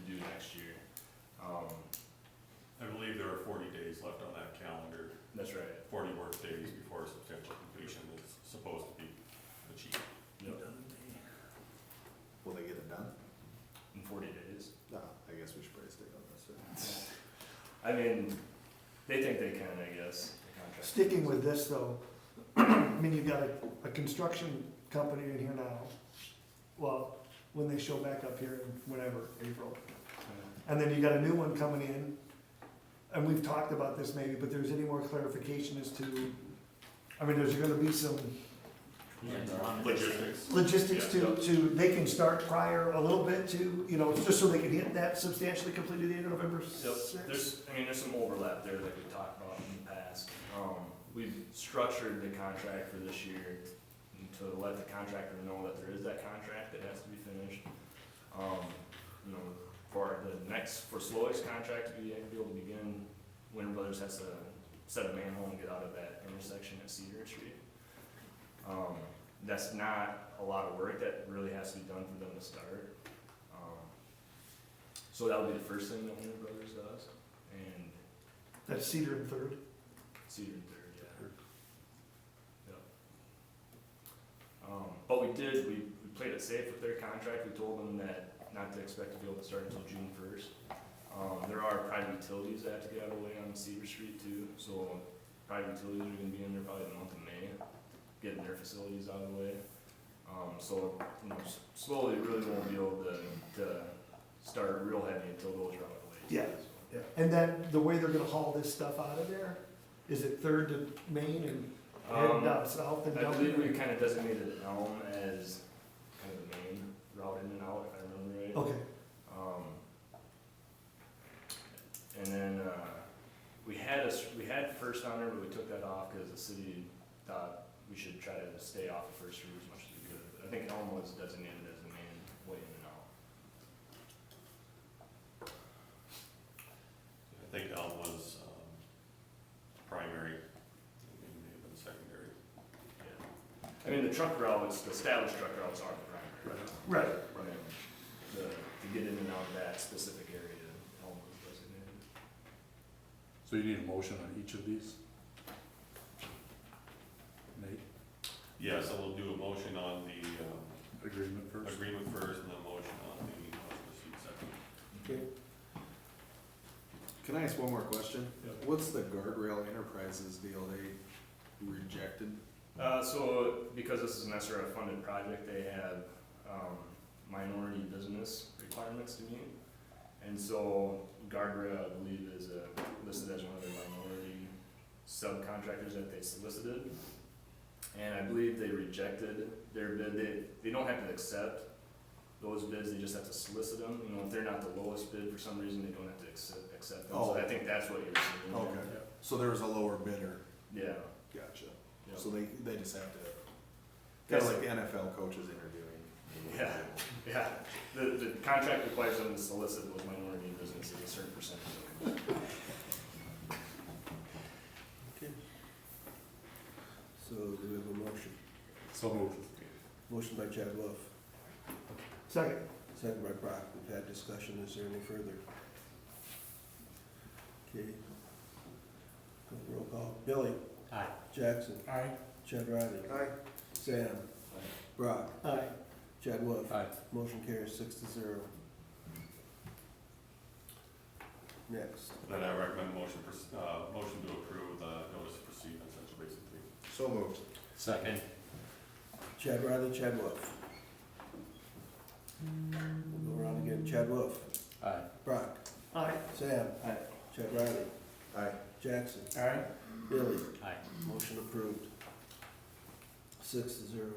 do next year. I believe there are 40 days left on that calendar, That's right. 40 work days before substantial completion is supposed to be achieved. Yep. Will they get it done? In 40 days. No, I guess we should probably stay on this. I mean, they think they can, I guess, the contract. Sticking with this though, I mean, you've got a construction company in here now. Well, when they show back up here in whenever, April. And then you got a new one coming in. And we've talked about this maybe, but there's any more clarification as to, I mean, there's gonna be some logistics to, they can start prior a little bit to, you know, just so they can hit that substantially completed the end of November Yep, 6th? there's some overlap there that we talked about in the past. We've structured the contract for this year to let the contractor know that there is that contract that has to be finished. You know, for Sloy's contract to be able to begin, Winter Brothers has to set a manhole and get out of that intersection at Cedar Street. That's not a lot of work that really has to be done for them to start. So that'll be the first thing that Winter Brothers does, and That's Cedar and Third. Cedar and Third, yeah. Yep. But we played it safe with their contract. We told them that not to expect to be able to start until June 1st. There are private utilities that have to get out of the way on Cedar Street too, so private utilities are gonna be in there probably the month of May, getting their facilities out of the way. So, you know, slowly really won't be able to start real heavy until those are out of the way. too, Yeah. so. Yeah. And then the way they're gonna haul this stuff out of there, is it Third to Main and heading down south and I down? believe we kind of designated Elm as kind of the main route in and out, if I remember right. Okay, And then, we had First on there, but we took that off because the city thought we should try to stay off of First Street as much as we could. But I think Elm was designated as the main way in and out. I think Elm was, primary, and may have been secondary. Yeah. I mean, the truck routes, the established truck routes are the primary. Right. Right. To get in and out of that specific area, Elm was designated. So you need a motion on each of these? Nate, Yeah, so we'll do a motion on the, agreement first? agreement first, and then motion on the, proceed second. Okay. Can I ask one more question? Yep. What's the Guardrail Enterprises deal they rejected? So because this is an SRF funded project, they have, minority business requirements to meet. And so Guardrail, I believe, is listed as one of the minority subcontractors that they solicited. And I believe they rejected their bid. They don't have to accept those bids, they just have to solicit them. You know, if they're not the lowest bid for some reason, they don't have to accept them. So I think that's what you're seeing. Okay, so there was a lower bidder, Yeah. gotcha. Yep. So they just have to, kinda like the NFL coaches interviewing. Yeah, yeah. The contract requires them to solicit those minority businesses a certain percentage of them. Okay. So do we have a motion? So moved. Motion by Chad Wolf, Second. second by Brock. We've had discussion. Is there any further? Okay. Roll call. Billy? Aye. Jackson? Aye. Chad Riley? Aye. Sam? Brock? Aye. Chad Wolf? Aye. Motion carries 6-0. Next. Then I recommend motion to approve the notice to proceed on Central Basin 3. So moved. Second. Chad Riley, Chad Wolf. We'll go around again. Chad Wolf. Aye. Brock. Aye. Sam. Aye. Chad Riley. Aye. Jackson. Aye. Billy. Aye. Motion approved. 6-0.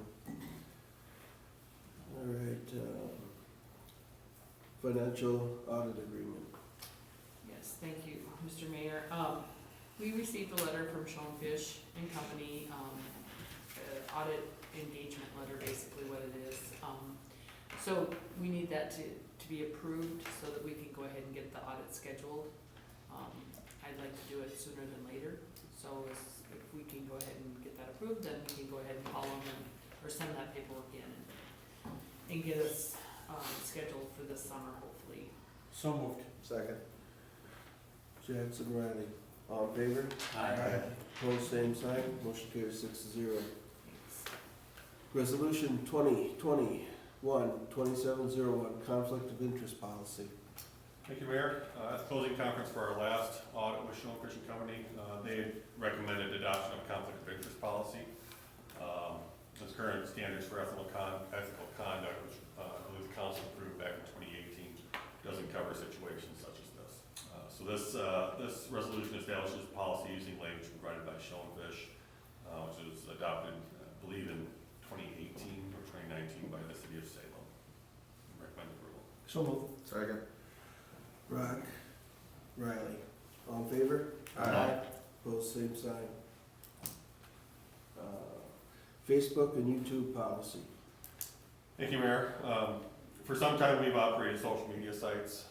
All right, financial audit agreement. Yes, thank you, Mr. Mayor. We received a letter from Schoenfish and Company, audit engagement letter, basically what it is. So we need that to be approved so that we can go ahead and get the audit scheduled. I'd like to do it sooner than later, so if we can go ahead and get that approved, then we can go ahead and call them or send that paperwork in and get us, scheduled for this summer, hopefully. So moved. Second. Jackson, Riley. All in favor? Aye. Opposed, same sign. Motion carries 6-0. Resolution 2021-2701, conflict of interest policy. Thank you, Mayor. At the closing conference for our last audit with Schoenfish and Company, they recommended adoption of conflict of interest policy. As current standards for ethical conduct, which I believe the council approved back in 2018, doesn't cover situations such as this. So this resolution establishes policy using language provided by Schoenfish, which was adopted, I believe, in 2018 or 2019 by the city of Salem. Recommend approval. So moved. Second. Brock, Riley. All in favor? Aye. Opposed, same sign. Facebook and YouTube policy. Thank you, Mayor. For some time, we've operated social media sites,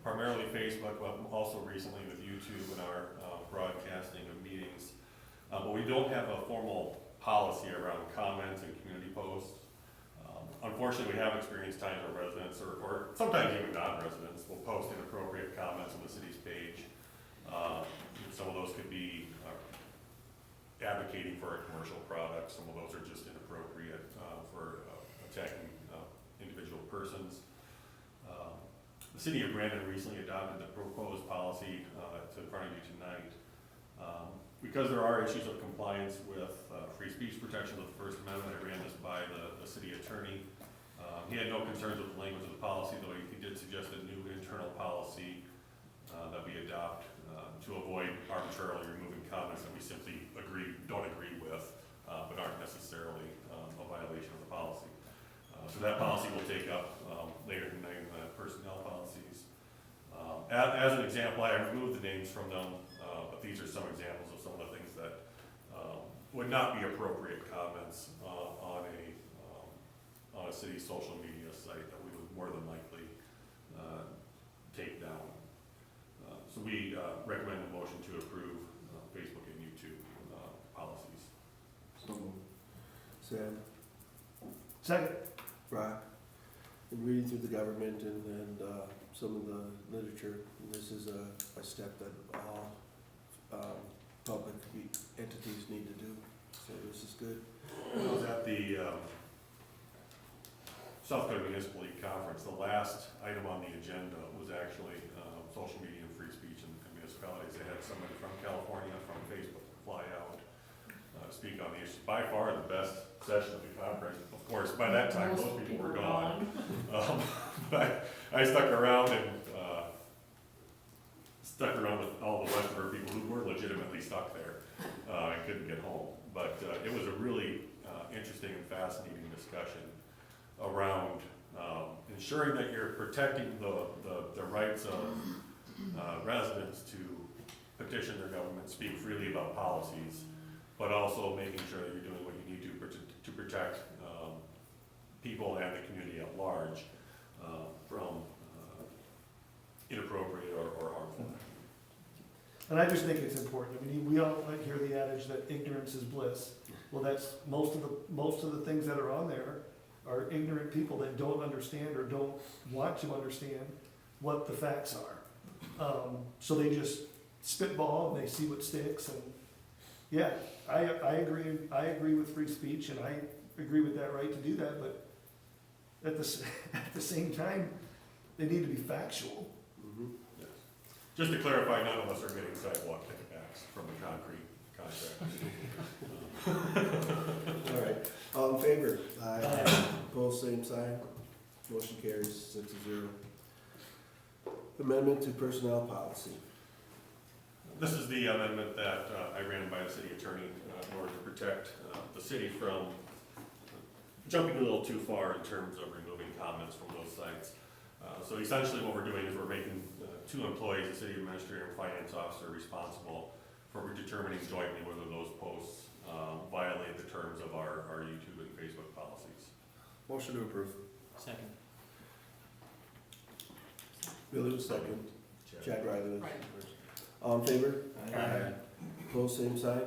primarily Facebook, but also recently with YouTube and our broadcasting of meetings. But we don't have a formal policy around comments and community posts. Unfortunately, we have experienced times where residents, or sometimes even non-residents, will post inappropriate comments on the city's page. Some of those could be advocating for a commercial product. Some of those are just inappropriate for attacking individual persons. The city of Brandon recently adopted the proposed policy to in front of you tonight. Because there are issues of compliance with free speech protection of the First Amendment, I ran this by the city attorney. He had no concerns with the language of the policy, though he did suggest a new internal policy that we adopt to avoid arbitrarily removing comments that we simply don't agree with, but aren't necessarily a violation of the policy. So that policy will take up later tonight in the personnel policies. As an example, I removed the names from them, but these are some examples of some of the things that would not be appropriate comments on a city social media site that we would more than likely take down. So we recommend a motion to approve Facebook and YouTube policies. So moved. Sam, Second. Brock, in reading through the government and some of the literature, this is a step that all public entities need to do, so this is good. I was at the South Dakota Municipal League Conference. The last item on the agenda was actually social media and free speech in municipalities. They had somebody from California, from Facebook, fly out, speak on the issue. By far the best session of the conference. Of course, by that time, most people were gone. But I stuck around and stuck around with all the Westover people who were legitimately stuck there. I couldn't get home. But it was a really interesting and fascinating discussion around ensuring that you're protecting the rights of residents to petition their government, speak freely about policies, but also making sure that you're doing what you need to protect people and the community at large from inappropriate or harmful. And I just think it's important. I mean, we all hear the adage that ignorance is bliss. Well, that's most of the things that are on there are ignorant people that don't understand or don't want to understand what the facts are. So they just spitball and they see what sticks. And yeah, I agree. I agree with free speech, and I agree with that right to do that. But at the same time, they need to be factual. Mm-hmm. Yes. Just to clarify, none of us are getting sidewalk kickbacks from the concrete contractors. All right, all in favor? Aye. Opposed, same sign. Motion carries 6-0. Amendment to personnel policy. This is the amendment that I ran by the city attorney in order to protect the city from jumping a little too far in terms of removing comments from those sites. So essentially what we're doing is we're making two employees, the city administrator and finance officer, responsible for determining jointly whether those posts violate the terms of our YouTube and Facebook policies. Motion to approve. Second. Billy was second. Chad Riley was Right. first. All in favor? Aye. Opposed, same sign.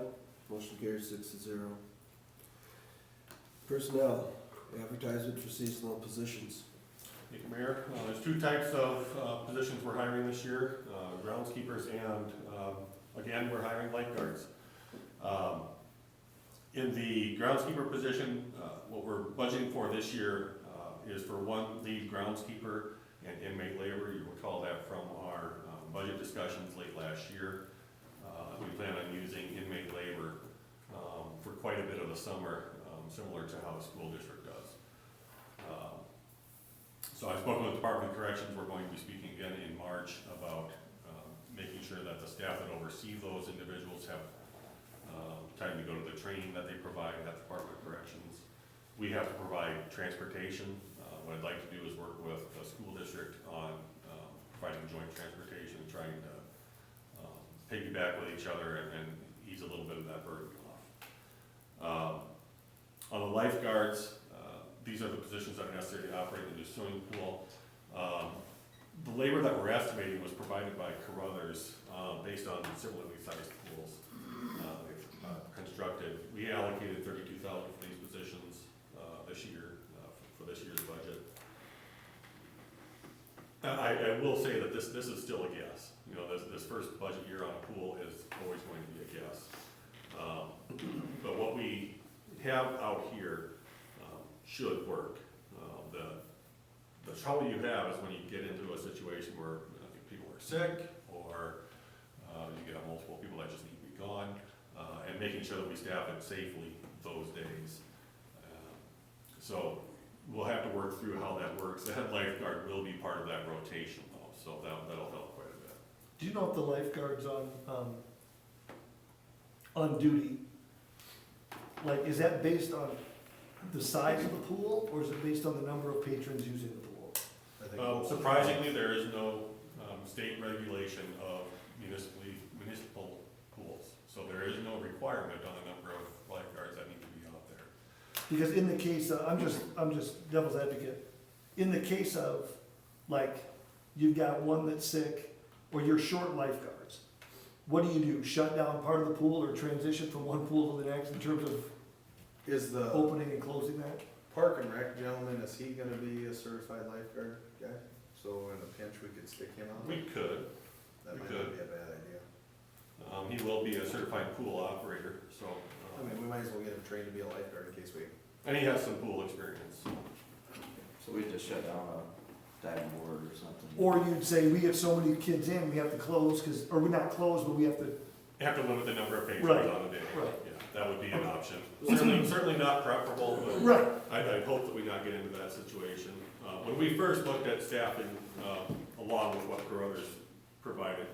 Motion carries 6-0. Personnel, advertisement for seasonal positions. Thank you, Mayor. There's two types of positions we're hiring this year, groundskeepers and, again, we're hiring lifeguards. In the groundskeeper position, what we're budgeting for this year is for one lead groundskeeper and inmate labor. You recall that from our budget discussions late last year. We plan on using inmate labor for quite a bit of the summer, similar to how the school district does. So I've spoken with the Department of Corrections. We're going to be speaking again in March about making sure that the staff that oversee those individuals have time to go to the training that they provide at the Department of Corrections. We have to provide transportation. What I'd like to do is work with the school district on providing joint transportation, trying to piggyback with each other and ease a little bit of that burden off. On the lifeguards, these are the positions that are necessary to operate in the swimming pool. The labor that we're estimating was provided by Carruthers based on similarly sized pools they've constructed. We allocated $32,000 for these positions this year for this year's budget. I will say that this is still a guess. You know, this first budget year on a pool is always going to be a guess. But what we have out here should work. The trouble you have is when you get into a situation where people are sick or you get multiple people that just need to be gone, and making sure that we staff it safely those days. So we'll have to work through how that works. The head lifeguard will be part of that rotation though, so that'll help quite a bit. Do you know if the lifeguards on duty, like, is that based on the size of the pool, or is it based on the number of patrons using the pool? I think Surprisingly, there is no state regulation of municipal pools, so there is no requirement on the number of Because in the case of, I'm just devil's advocate, in the case of, like, you've got one that's sick, or you're short lifeguards, what do? Shut down part of the pool or transition from one pool to the next in terms of Is the opening and closing that? Park and Rec gentleman, is he gonna be a certified lifeguard guy? So in a pinch, we could stick him on? We could. That we might could. not be a bad idea. He will be a certified pool operator, so. I mean, we might as well get him trained to be a lifeguard in case we, And he has some pool experience. So we just shut down a diving board or something. Or you'd say, we have so many kids in, we have to close, or we're not closed, but we have to, You have to limit the number of patrons Right, on a day. right. Yeah, that would be an option. Certainly not preferable, but right, I'd hope that we not get into that situation. When we first looked at staffing, along with what Carruthers provided,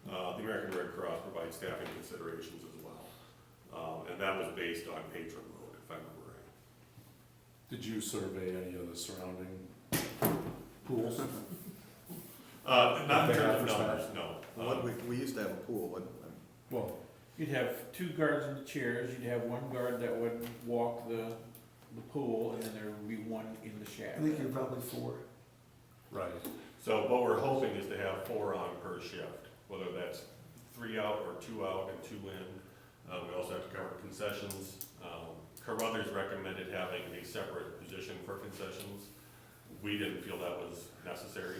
the American Red Cross provides staffing considerations as well. And that was based on patron load, if I remember right. Did you survey any of the surrounding pools? Not in They have terms of for numbers, staff. no. what, we used to have a pool, what, Well, You'd have 2 guards in the chairs, you'd have 1 guard that would walk the pool, and then there would be 1 in the shaft. I think you're probably 4. right. So what we're hoping is to have 4 on per shift, whether that's 3 out or 2 out and 2 in. We also have to cover concessions. Carruthers recommended having a separate position for concessions. We didn't feel that was necessary.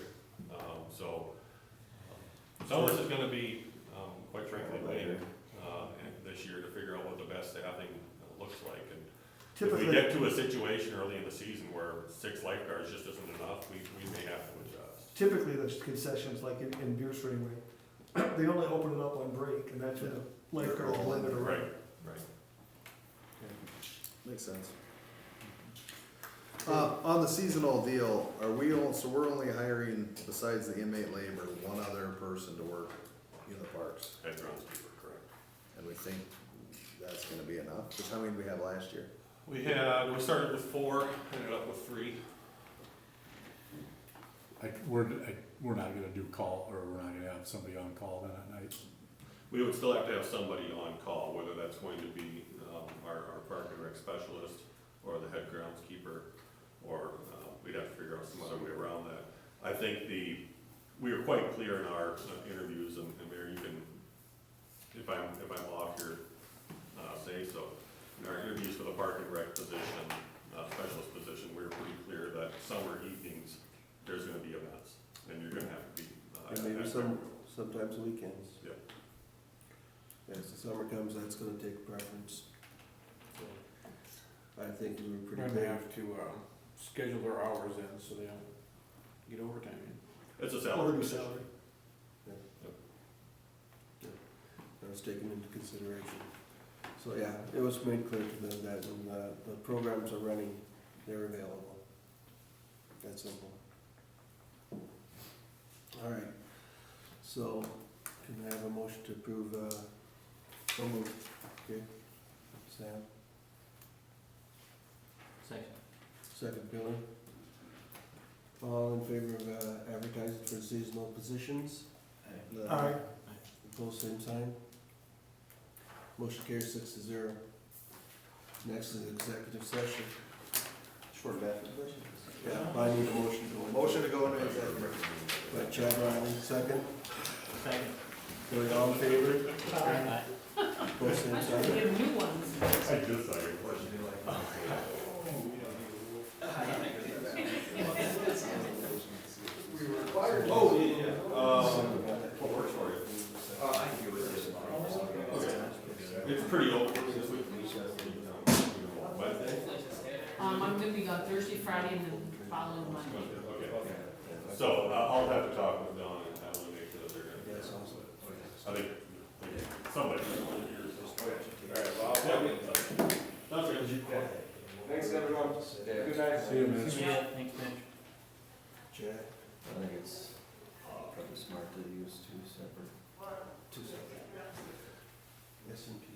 Some of this is gonna be, quite frankly, later, this year to figure out what the best staffing looks like. And if we Typically, get to a situation early in the season where 6 lifeguards just isn't enough, we may have to adjust. typically there's concessions like in beer stream way. They only open it up on break, and that's when the lifeguards blend it around. Right. makes sense. On the seasonal deal, so we're only hiring, besides the inmate labor, 1 other person to work in the parks? Head groundskeeper, correct. And we think that's gonna be enough? Just how many did we have last year? We started with 4, ended up with 3. We're not gonna do call, or we're not gonna have somebody on call then at night. We would still have to have somebody on call, whether that's going to be our park and rec specialist or the head groundskeeper, or we'd have to figure out some other way around that. I think we were quite clear in our interviews, and Mayor, you can, if I'm off here, say so. In our interviews for the park and rec position, specialist position, we were pretty clear that summer evenings, there's gonna be events, and you're gonna have to be. And maybe sometimes weekends. Yep. As the summer comes, that's gonna take preference. So, I think we were We're pretty gonna clear. have to schedule their hours in so they don't get overtime in. It's a Or salary do position. salary. That was taken into consideration. So, yeah, it was made clear to them that when the programs are running, they're available. That simple. All right, so can I have a motion to approve, so moved, okay? Sam, second Billy. All in favor of advertising for seasonal positions? Aye. Opposed, same sign. Motion carries 6-0. Next is executive session. Short bathroom position? Yeah, I need a motion to go in. Motion to go into executive. By Chad Riley, second. Second. Billy, all in favor? Opposed, same I should sign. get new ones. I just saw your question. Oh, what works for you? It's pretty open this week. Wednesday? I'm gonna be gone Thursday, Friday, and then following Monday. Okay. So I'll have to talk with Don and have to make sure that they're gonna. Yeah, sounds good. I think somebody. Alright, well, sounds good. Thanks, everyone. Good night. See you, Mitch. Yeah, thanks, Mitch. Chad. I think it's probably smart to use 2 separate. S&P.